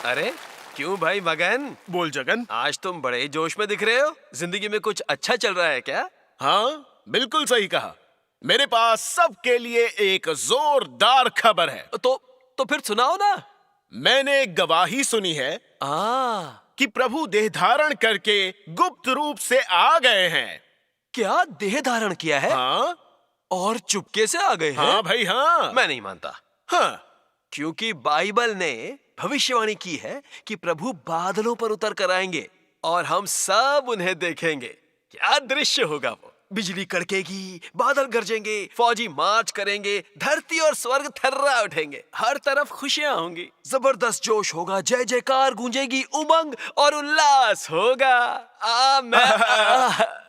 अरे क्यों भाई मगन? बोल जगन। आज तुम बड़े जोश में दिख रहे हो। जिंदगी में कुछ अच्छा चल रहा है क्या? हाँ, बिल्कुल सही कहा। मेरे पास सबके लिए एक जोरदार खबर है। तो फिर सुनाओ ना। मैंने गवाही सुनी है कि प्रभु देह धारण करके गुप्त रूप से आ गए हैं। क्या देह धारण किया है? हाँ और चुपके से आ गए हैं? हाँ भाई हाँ। मैं नहीं मानता। हाँ, क्योंकि बाइबल ने भविष्यवाणी की है कि प्रभु बादलों पर उतर कर आएंगे और हम सब उन्हें देखेंगे। क्या दृश्य होगा वो! बिजली कड़केगी, बादल गरजेंगे, फौजी मार्च करेंगे, धरती और स्वर्ग थर्रा उठेंगे, हर तरफ खुशियां होंगी, जबरदस्त जोश होगा, जय जयकार गूंजेगी, उमंग और उल्लास होगा।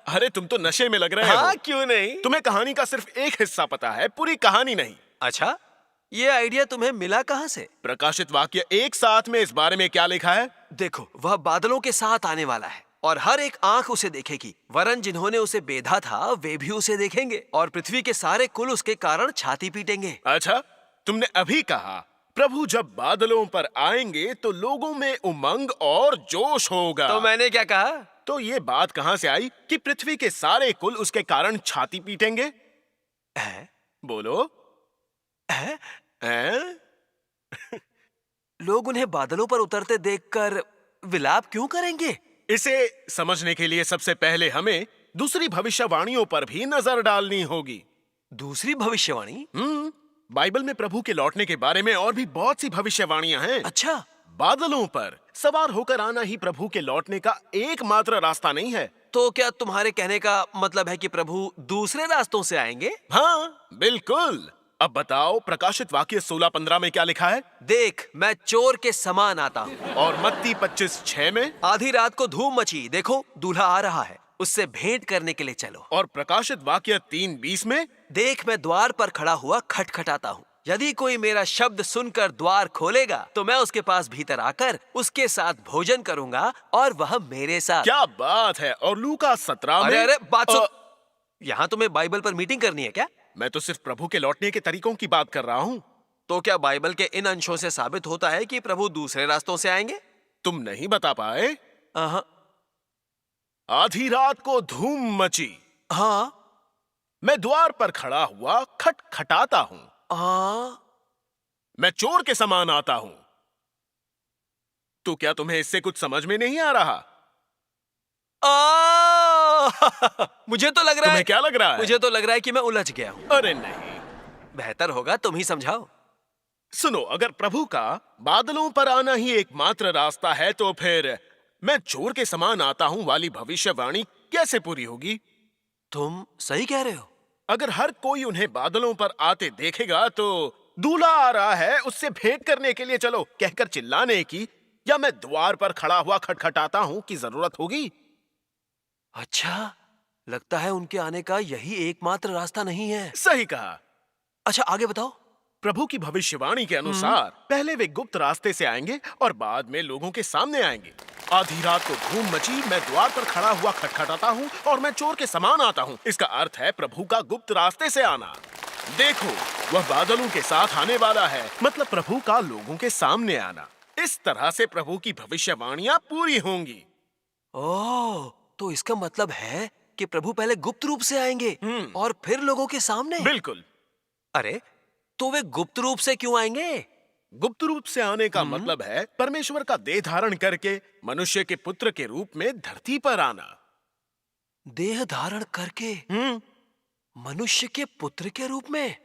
अरे तुम तो नशे में लग रहे हो। हाँ, क्यों नहीं? तुम्हें कहानी का सिर्फ एक हिस्सा पता है, पूरी कहानी नहीं। अच्छा, ये आइडिया तुम्हें मिला कहाँ से? प्रकाशित वाक्य 1:7 में इस बारे में क्या लिखा है? देखो, वह बादलों के साथ आने वाला है और हर एक आंख उसे देखेगी, वरन जिन्होंने उसे बेधा था वे भी उसे देखेंगे और पृथ्वी के सारे कुल उसके कारण छाती पीटेंगे। अच्छा, तुमने अभी कहा प्रभु जब बादलों पर आएंगे तो लोगों में उमंग और जोश होगा। तो मैंने क्या कहा? तो ये बात कहां से आई कि पृथ्वी के सारे कुल उसके कारण छाती पीटेंगे? है? बोलो। है? हैं? लोग उन्हें बादलों पर उतरते देखकर विलाप क्यों करेंगे? इसे समझने के लिए सबसे पहले हमें दूसरी भविष्यवाणियों पर भी नजर डालनी होगी। दूसरी भविष्यवाणी? बाइबल में प्रभु के लौटने के बारे में और भी बहुत सी भविष्यवाणियां हैं। अच्छा, बादलों पर सवार होकर आना ही प्रभु के लौटने का एकमात्र रास्ता नहीं है। तो क्या तुम्हारे कहने का मतलब है कि प्रभु दूसरे रास्तों से आएंगे? हाँ, बिल्कुल। अब बताओ, प्रकाशित वाक्य 16:15 में क्या लिखा है? देख, मैं चोर के समान आता हूँ। और मत्ती 25:6 में? आधी रात को धूम मची, देखो दूल्हा आ रहा है, उससे भेंट करने के लिए चलो। और प्रकाशित वाक्य 3:20 में? देख, मैं द्वार पर खड़ा हुआ खटखटाता हूँ, यदि कोई मेरा शब्द सुनकर द्वार खोलेगा तो मैं उसके पास भीतर आकर उसके साथ भोजन करूंगा और वह मेरे साथ। क्या बात है। और लूका 17 में? अरे बात सुन। यहाँ तुम्हें बाइबल पर मीटिंग करनी है क्या? मैं तो सिर्फ प्रभु के लौटने के तरीकों की बात कर रहा हूँ। तो क्या बाइबल के इन अंशों से साबित होता है कि प्रभु दूसरे रास्तों से आएंगे? तुम नहीं बता पाए? हाँ। आधी रात को धूम मची, हाँ। मैं द्वार पर खड़ा हुआ खटखटाता हूँ, मैं चोर के समान आता हूँ। तो क्या तुम्हें इससे कुछ समझ में नहीं आ रहा? मुझे तो लग रहा है। तुम्हें क्या लग रहा है? मुझे तो लग रहा है कि मैं उलझ गया हूँ। अरे नहीं, बेहतर होगा तुम ही समझाओ। सुनो, अगर प्रभु का बादलों पर आना ही एकमात्र रास्ता है तो फिर मैं चोर के समान आता हूँ वाली भविष्यवाणी कैसे पूरी होगी? तुम सही कह रहे हो। अगर हर कोई उन्हें बादलों पर आते देखेगा तो दूल्हा आ रहा है, उससे भेंट करने के लिए चलो कहकर चिल्लाने की या मैं द्वार पर खड़ा हुआ खटखटाता हूँ की जरूरत होगी? अच्छा, लगता है उनके आने का यही एकमात्र रास्ता नहीं है। सही कहा। अच्छा, आगे बताओ। प्रभु की भविष्यवाणी के अनुसार पहले वे गुप्त रास्ते से आएंगे और बाद में लोगों के सामने आएंगे। आधी रात को धूम मची, मैं द्वार पर खड़ा हुआ खटखटाता हूँ और मैं चोर के समान आता हूँ। इसका अर्थ है प्रभु का गुप्त रास्ते से आना। देखो, वह बादलों के साथ आने वाला है, मतलब प्रभु का लोगों के सामने आना। इस तरह से प्रभु की भविष्यवाणियां पूरी होंगी। ओह, तो इसका मतलब है कि प्रभु पहले गुप्त रूप से आएंगे और फिर लोगों के सामने। बिल्कुल। अरे, तो वे गुप्त रूप से क्यों आएंगे? गुप्त रूप से आने का मतलब है परमेश्वर का देह धारण करके मनुष्य के पुत्र के रूप में धरती पर आना। देह धारण करके मनुष्य के पुत्र के रूप में?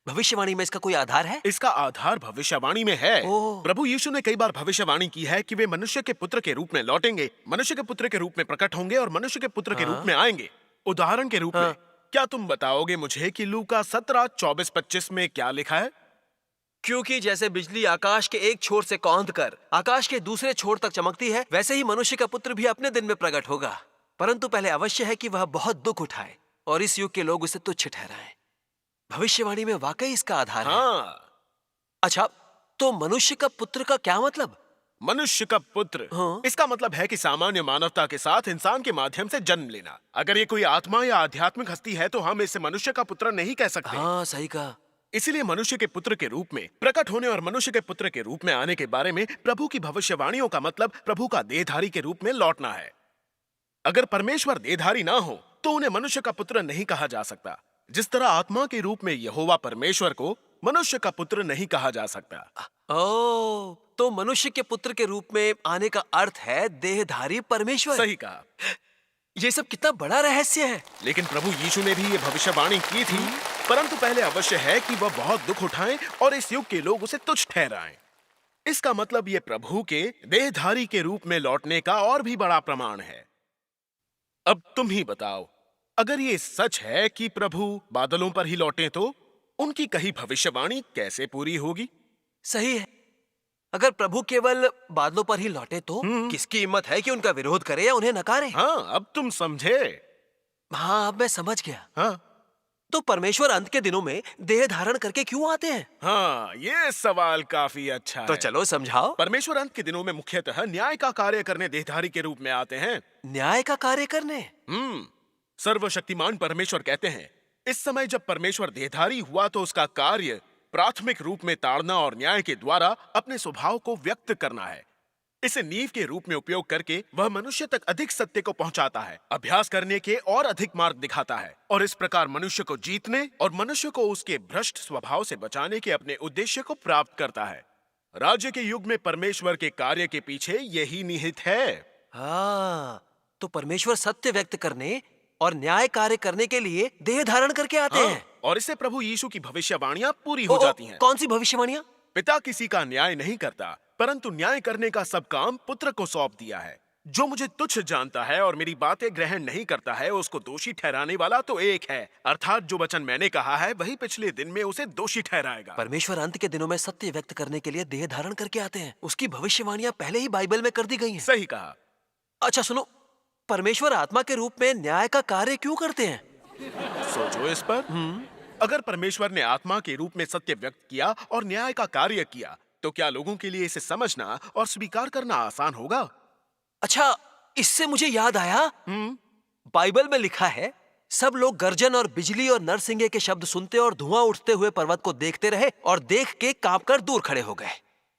भविष्यवाणी में इसका कोई आधार है? इसका आधार भविष्यवाणी में है। प्रभु यीशु ने कई बार भविष्यवाणी की है कि वे मनुष्य के पुत्र के रूप में लौटेंगे, मनुष्य के पुत्र के रूप में प्रकट होंगे और मनुष्य के पुत्र के रूप में आएंगे। उदाहरण के रूप में क्या तुम बताओगे मुझे कि लूका 17:24-25 में क्या लिखा है? क्योंकि जैसे बिजली आकाश के एक छोर से कौंध कर आकाश के दूसरे छोर तक चमकती है, वैसे ही मनुष्य का पुत्र भी अपने दिन में प्रकट होगा। परंतु पहले अवश्य है कि वह बहुत दुख उठाए और इस युग के लोग उसे तुच्छ ठहराएं। भविष्यवाणी में वाकई इसका आधार है। अच्छा, तो मनुष्य का पुत्र का क्या मतलब? मनुष्य का पुत्र, इसका मतलब है कि सामान्य मानवता के साथ इंसान के माध्यम से जन्म लेना। अगर ये कोई आत्मा या आध्यात्मिक हस्ती है तो हम इसे मनुष्य का पुत्र नहीं कह सकते। हाँ, सही कहा। इसीलिए मनुष्य के पुत्र के रूप में प्रकट होने और मनुष्य के पुत्र के रूप में आने के बारे में प्रभु की भविष्यवाणियों का मतलब प्रभु का देहधारी के रूप में लौटना है। अगर परमेश्वर देहधारी ना हो तो उन्हें मनुष्य का पुत्र नहीं कहा जा सकता। जिस तरह आत्मा के रूप में यहोवा परमेश्वर को मनुष्य का पुत्र नहीं कहा जा सकता। ओ, तो मनुष्य के पुत्र के रूप में आने का अर्थ है देहधारी परमेश्वर। सही कहा। ये सब कितना बड़ा रहस्य है। लेकिन प्रभु यीशु ने भी ये भविष्यवाणी की थी, परंतु पहले अवश्य है कि वह बहुत दुख उठाएं और इस युग के लोग उसे तुच्छ ठहराएं। इसका मतलब ये प्रभु के देहधारी के रूप में लौटने का और भी बड़ा प्रमाण है। अब तुम ही बताओ, अगर ये सच है कि प्रभु बादलों पर ही लौटे तो उनकी कही भविष्यवाणी कैसे पूरी होगी? सही है। अगर प्रभु केवल बादलों पर ही लौटे तो किसकी हिम्मत है कि उनका विरोध करे या उन्हें नकारे? हाँ, अब तुम समझे। हाँ, अब मैं समझ गया। हाँ तो परमेश्वर अंत के दिनों में देह धारण करके क्यों आते हैं? हाँ, ये सवाल काफी अच्छा तो है। चलो समझाओ। परमेश्वर अंत के दिनों में मुख्यतः न्याय का कार्य करने देहधारी के रूप में आते हैं। न्याय का कार्य करने? सर्वशक्तिमान परमेश्वर कहते हैं, इस समय जब परमेश्वर देहधारी हुआ तो उसका कार्य प्राथमिक रूप में ताड़ना और न्याय के द्वारा अपने स्वभाव को व्यक्त करना है। इसे नींव के रूप में उपयोग करके वह मनुष्य तक अधिक सत्य को पहुंचाता है, अभ्यास करने के और अधिक मार्ग दिखाता है और इस प्रकार मनुष्य को जीतने और मनुष्य को उसके भ्रष्ट स्वभाव से बचाने के अपने उद्देश्य को प्राप्त करता है। राज्य के युग में परमेश्वर के कार्य के पीछे यही निहित है। हाँ, तो परमेश्वर सत्य व्यक्त करने और न्याय कार्य करने के लिए देह धारण करके आते हैं। और इससे प्रभु यीशु की भविष्यवाणियां पूरी हो जाती हैं। कौन सी भविष्यवाणियां? पिता किसी का न्याय नहीं करता, परंतु न्याय करने का सब काम पुत्र को सौंप दिया है। जो मुझे तुच्छ जानता है और मेरी बातें ग्रहण नहीं करता है, उसको दोषी ठहराने वाला तो एक है, अर्थात जो वचन मैंने कहा है वही पिछले दिन में उसे दोषी ठहराएगा। परमेश्वर अंत के दिनों में सत्य व्यक्त करने के लिए देह धारण करके आते हैं। उसकी भविष्यवाणियां पहले ही बाइबल में कर दी गई हैं। सही कहा। अच्छा सुनो, परमेश्वर आत्मा के रूप में न्याय का कार्य क्यों करते हैं? सोचो इस पर। अगर परमेश्वर ने आत्मा के रूप में सत्य व्यक्त किया और न्याय का कार्य किया, तो क्या लोगों के लिए इसे समझना और स्वीकार करना आसान होगा? अच्छा, इससे मुझे याद आया, बाइबल में लिखा है, सब लोग गर्जन और बिजली और नरसिंगे के शब्द सुनते और धुआं उठते हुए पर्वत को देखते रहे और देख के कांपकर दूर खड़े हो गए।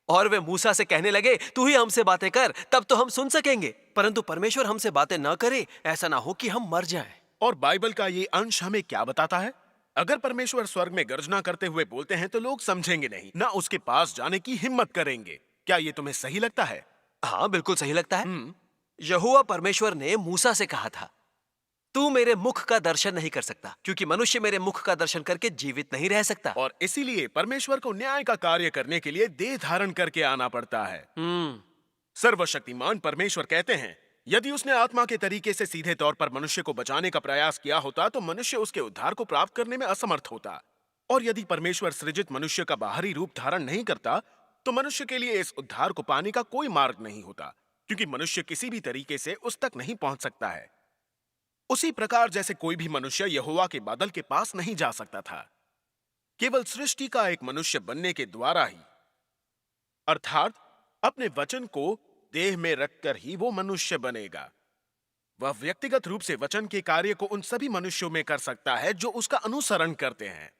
और वे मूसा से कहने लगे, तू ही हमसे बातें कर, तब तो हम सुन सकेंगे। परंतु परमेश्वर हमसे बातें न करे, ऐसा ना हो कि हम मर जाएं। और बाइबल का ये अंश हमें क्या बताता है? अगर परमेश्वर स्वर्ग में गर्जना करते हुए बोलते हैं तो लोग समझेंगे नहीं, ना उसके पास जाने की हिम्मत करेंगे। क्या ये तुम्हें सही लगता है? हाँ, बिल्कुल सही लगता है। यहोवा परमेश्वर ने मूसा से कहा था, तू मेरे मुख का दर्शन नहीं कर सकता, क्योंकि मनुष्य मेरे मुख का दर्शन करके जीवित नहीं रह सकता। और इसीलिए परमेश्वर को न्याय का कार्य करने के लिए देह धारण करके आना पड़ता है। सर्वशक्तिमान परमेश्वर कहते हैं, यदि उसने आत्मा के तरीके से सीधे तौर पर मनुष्य को बचाने का प्रयास किया होता तो मनुष्य उसके उद्धार को प्राप्त करने में असमर्थ होता। और यदि परमेश्वर सृजित मनुष्य का बाहरी रूप धारण नहीं करता तो मनुष्य के लिए इस उद्धार को पाने का कोई मार्ग नहीं होता, क्योंकि मनुष्य किसी भी तरीके से उस तक नहीं पहुंच सकता है। उसी प्रकार जैसे कोई भी मनुष्य यहोवा के बादल के पास नहीं जा सकता था, केवल सृष्टि का एक मनुष्य बनने के द्वारा ही, अर्थात अपने वचन को देह में रखकर ही वो मनुष्य बनेगा। वह व्यक्तिगत रूप से वचन के कार्य को उन सभी मनुष्यों में कर सकता है जो उसका अनुसरण करते हैं।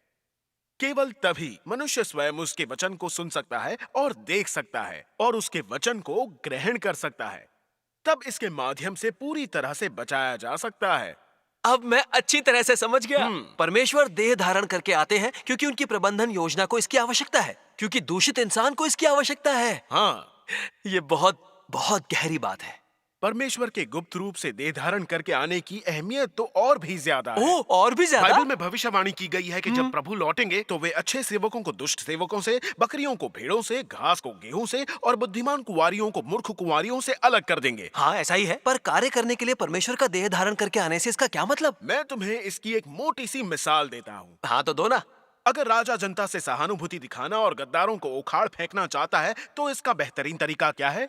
केवल तभी मनुष्य स्वयं उसके वचन को सुन सकता है और देख सकता है और उसके वचन को ग्रहण कर सकता है। तब इसके माध्यम से पूरी तरह से बचाया जा सकता है। अब मैं अच्छी तरह से समझ गया। परमेश्वर देह धारण करके आते हैं क्योंकि उनकी प्रबंधन योजना को इसकी आवश्यकता है, क्योंकि दूषित इंसान को इसकी आवश्यकता है। हाँ, ये बहुत बहुत गहरी बात है। परमेश्वर के गुप्त रूप से देह धारण करके आने की अहमियत तो और भी ज्यादा है। ओह, और भी ज्यादा? बाइबल में भविष्यवाणी की गई है कि जब प्रभु लौटेंगे तो वे अच्छे सेवकों को दुष्ट सेवकों से, बकरियों को भेड़ों से, घास को गेहूं से और बुद्धिमान कुंवारियों को मूर्ख कुंवारियों से अलग कर देंगे। हाँ, ऐसा ही है। पर कार्य करने के लिए परमेश्वर का देह धारण करके आने से इसका क्या मतलब? मैं तुम्हें इसकी एक मोटी सी मिसाल देता हूँ। हाँ, तो दो ना। अगर राजा जनता से सहानुभूति दिखाना और गद्दारों को उखाड़ फेंकना चाहता है तो इसका बेहतरीन तरीका क्या है?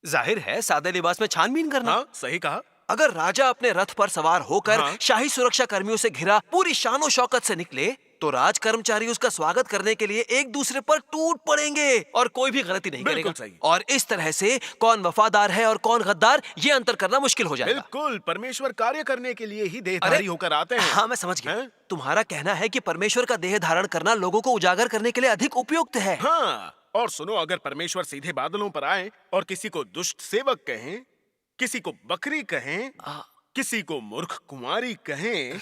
जाहिर है, सादे लिबास में छानबीन करना। हाँ, सही कहा। अगर राजा अपने रथ पर सवार होकर हाँ। शाही सुरक्षा कर्मियों से घिरा पूरी शानो शौकत से निकले तो राज कर्मचारी उसका स्वागत करने के लिए एक दूसरे पर टूट पड़ेंगे और कोई भी गलती नहीं बिल्कुल करेगा। सही। और इस तरह से कौन वफादार है और कौन गद्दार, ये अंतर करना मुश्किल हो जाएगा। बिल्कुल, परमेश्वर कार्य करने के लिए ही देहधारी होकर आते हैं। हाँ, मैं समझ गया। हैं? तुम्हारा कहना है कि परमेश्वर का देह धारण करना लोगों को उजागर करने के लिए अधिक उपयुक्त है। हाँ, और सुनो, अगर परमेश्वर सीधे बादलों पर आए और किसी को दुष्ट सेवक कहें, किसी को बकरी कहें, किसी को मूर्ख कुंवारी कहें,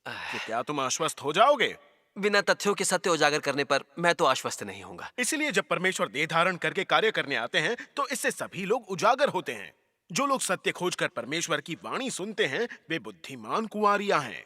तो क्या तुम आश्वस्त हो जाओगे? बिना तथ्यों के सत्य उजागर करने पर मैं तो आश्वस्त नहीं होऊंगा। इसलिए जब परमेश्वर देह धारण करके कार्य करने आते हैं तो इससे सभी लोग उजागर होते हैं। जो लोग सत्य खोजकर परमेश्वर की वाणी सुनते हैं वे बुद्धिमान कुंवारियां हैं।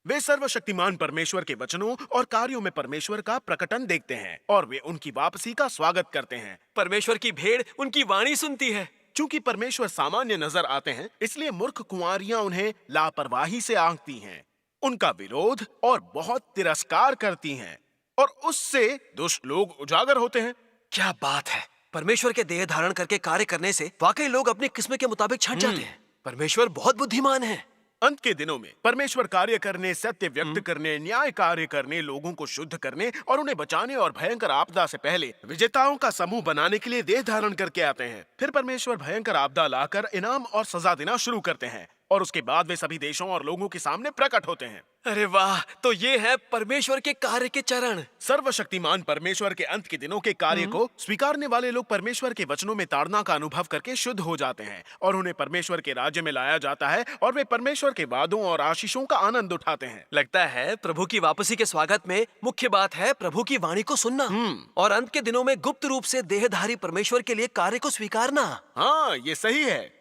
वे सर्वशक्तिमान परमेश्वर के वचनों और कार्यों में परमेश्वर का प्रकटन देखते हैं और वे उनकी वापसी का स्वागत करते हैं। परमेश्वर की भेड़ उनकी वाणी सुनती है। चूंकि परमेश्वर सामान्य नजर आते हैं, इसलिए मूर्ख कुंवारियां उन्हें लापरवाही से आंकती हैं, उनका विरोध और बहुत तिरस्कार करती हैं, और उससे दुष्ट लोग उजागर होते हैं। क्या बात है! परमेश्वर के देह धारण करके कार्य करने से वाकई लोग अपनी किस्म के मुताबिक छंट जाते हैं। परमेश्वर बहुत बुद्धिमान है। अंत के दिनों में परमेश्वर कार्य करने, सत्य व्यक्त करने, न्याय कार्य करने, लोगों को शुद्ध करने और उन्हें बचाने और भयंकर आपदा से पहले विजेताओं का समूह बनाने के लिए देह धारण करके आते हैं। फिर परमेश्वर भयंकर आपदा लाकर इनाम और सजा देना शुरू करते हैं और उसके बाद वे सभी देशों और लोगों के सामने प्रकट होते हैं। अरे वाह! तो ये है परमेश्वर के कार्य के चरण। सर्वशक्तिमान परमेश्वर के अंत के दिनों के कार्य को स्वीकारने वाले लोग परमेश्वर के वचनों में ताड़ना का अनुभव करके शुद्ध हो जाते हैं और उन्हें परमेश्वर के राज्य में लाया जाता है और वे परमेश्वर के वादों और आशीषों का आनंद उठाते हैं। लगता है प्रभु की वापसी के स्वागत में मुख्य बात है प्रभु की वाणी को सुनना और अंत के दिनों में गुप्त रूप से देहधारी परमेश्वर के लिए कार्य को स्वीकारना। हाँ, ये सही है।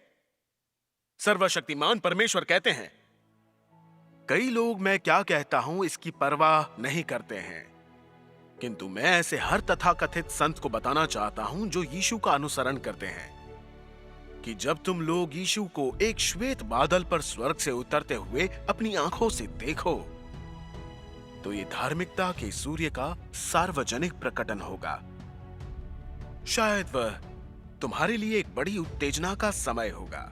सर्वशक्तिमान परमेश्वर कहते हैं, कई लोग मैं क्या कहता हूं इसकी परवाह नहीं करते हैं, किंतु मैं ऐसे हर तथाकथित संत को बताना चाहता हूं जो यीशु का अनुसरण करते हैं कि जब तुम लोग यीशु को एक श्वेत बादल पर स्वर्ग से उतरते हुए अपनी आंखों से देखो तो ये धार्मिकता के सूर्य का सार्वजनिक प्रकटन होगा। शायद वह तुम्हारे लिए एक बड़ी उत्तेजना का समय होगा,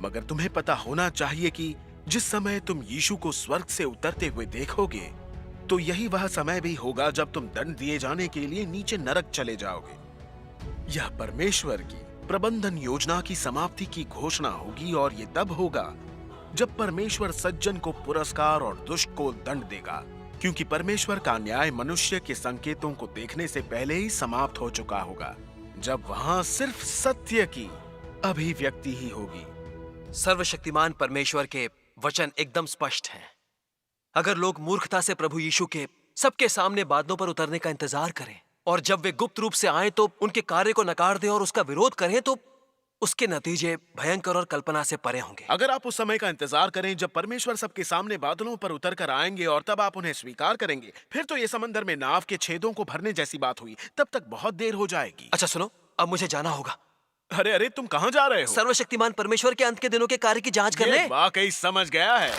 मगर तुम्हें पता होना चाहिए कि जिस समय तुम यीशु को स्वर्ग से उतरते हुए देखोगे तो यही वह समय भी होगा जब तुम दंड दिए जाने के लिए नीचे नरक चले जाओगे। यह परमेश्वर की प्रबंधन योजना की समाप्ति की घोषणा होगी और ये तब होगा जब परमेश्वर सज्जन को पुरस्कार और दुष्ट को दंड देगा, क्योंकि परमेश्वर का न्याय मनुष्य के संकेतों को देखने से पहले ही समाप्त हो चुका होगा, जब वहां सिर्फ सत्य की अभिव्यक्ति ही होगी। सर्वशक्तिमान परमेश्वर के वचन एकदम स्पष्ट हैं। अगर लोग मूर्खता से प्रभु यीशु के सबके सामने बादलों पर उतरने का इंतजार करें और जब वे गुप्त रूप से आए तो उनके कार्य को नकार दें और उसका विरोध करें, तो उसके नतीजे भयंकर और कल्पना से परे होंगे। अगर आप उस समय का इंतजार करें जब परमेश्वर सबके सामने बादलों पर उतर कर आएंगे और तब आप उन्हें स्वीकार करेंगे, फिर तो ये समंदर में नाव के छेदों को भरने जैसी बात हुई। तब तक बहुत देर हो जाएगी। अच्छा सुनो, अब मुझे जाना होगा। अरे अरे, तुम कहां जा रहे हो? सर्वशक्तिमान परमेश्वर के अंत के दिनों के कार्य की जांच करने। ये वाकई समझ गया है।